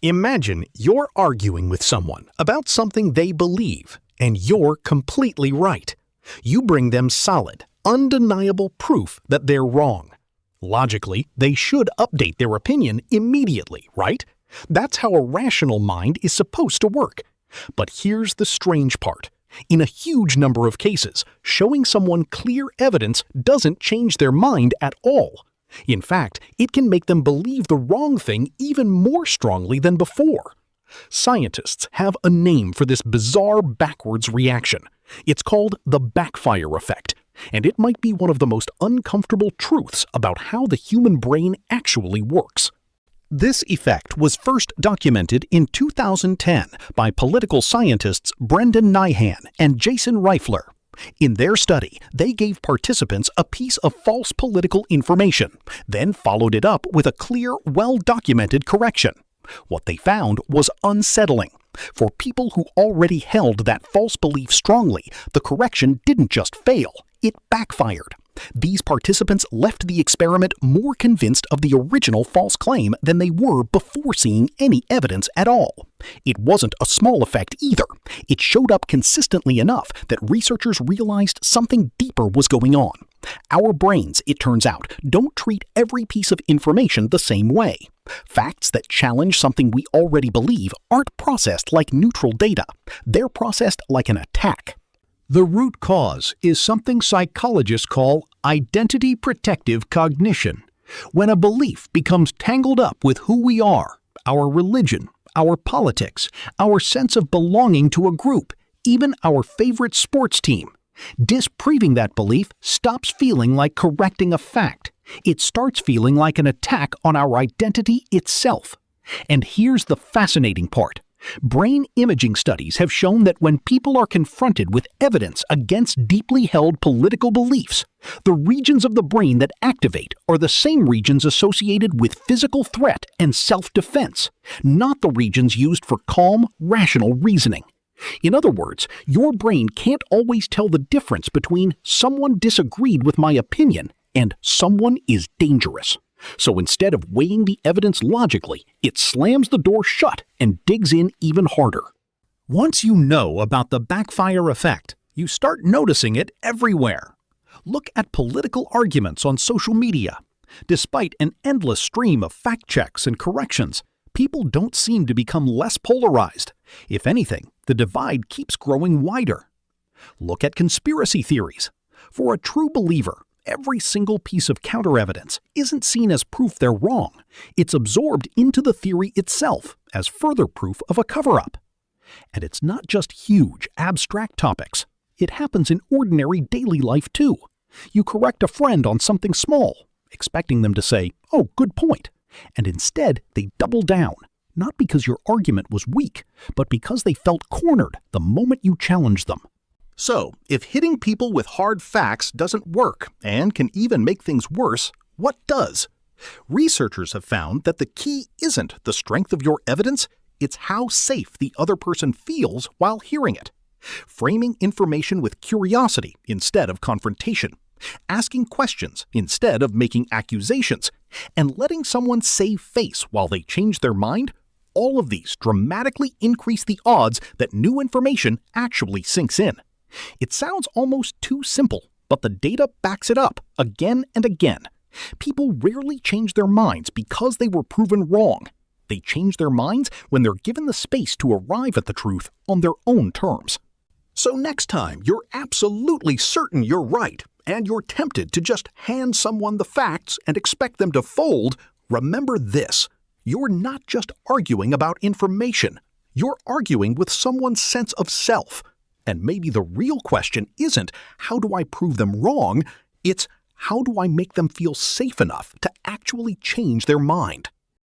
Imagine you're arguing with someone about something they believe, and you're completely right. You bring them solid, undeniable proof that they're wrong. Logically, they should update their opinion immediately, right? That's how a rational mind is supposed to work. But here's the strange part. In a huge number of cases, showing someone clear evidence doesn't change their mind at all. In fact, it can make them believe the wrong thing even more strongly than before. Scientists have a name for this bizarre backwards reaction. It's called the Backfire Effect, and it might be one of the most uncomfortable truths about how the human brain actually works. This effect was first documented in 2010 by political scientists Brendan Nyhan and Jason Reifler. In their study, they gave participants a piece of false political information, then followed it up with a clear, well-documented correction. What they found was unsettling. For people who already held that false belief strongly, the correction didn't just fail, it backfired. These participants left the experiment more convinced of the original false claim than they were before seeing any evidence at all. It wasn't a small effect either. It showed up consistently enough that researchers realized something deeper was going on. Our brains, it turns out, don't treat every piece of information the same way. Facts that challenge something we already believe aren't processed like neutral data. They're processed like an attack. The root cause is something psychologists call identity protective cognition. When a belief becomes tangled up with who we are, our religion, our politics, our sense of belonging to a group, even our favorite sports team, disproving that belief stops feeling like correcting a fact. It starts feeling like an attack on our identity itself. And here's the fascinating part. Brain imaging studies have shown that when people are confronted with evidence against deeply held political beliefs, the regions of the brain that activate are the same regions associated with physical threat and self-defense, not the regions used for calm, rational reasoning. In other words, your brain can't always tell the difference between someone disagreed with my opinion and someone is dangerous. So instead of weighing the evidence logically, it slams the door shut and digs in even harder. Once you know about the backfire effect, you start noticing it everywhere. Look at political arguments on social media. Despite an endless stream of fact checks and corrections, people don't seem to become less polarized. If anything, the divide keeps growing wider. Look at conspiracy theories. For a true believer, every single piece of counter-evidence isn't seen as proof they're wrong. It's absorbed into the theory itself as further proof of a cover-up. And it's not just huge, abstract topics. It happens in ordinary daily life too. You correct a friend on something small, expecting them to say, "Oh, good point." And instead, they double down, not because your argument was weak, but because they felt cornered the moment you challenged them. So, if hitting people with hard facts doesn't work and can even make things worse, what does? Researchers have found that the key isn't the strength of your evidence, it's how safe the other person feels while hearing it. Framing information with curiosity instead of confrontation, asking questions instead of making accusations, and letting someone save face while they change their mind, all of these dramatically increase the odds that new information actually sinks in. It sounds almost too simple, but the data backs it up again and again. People rarely change their minds because they were proven wrong. They change their minds when they're given the space to arrive at the truth on their own terms. So next time you're absolutely certain you're right, and you're tempted to just hand someone the facts and expect them to fold, remember this. You're not just arguing about information. You're arguing with someone's sense of self. And maybe the real question isn't, how do I prove them wrong? It's, how do I make them feel safe enough to actually change their mind?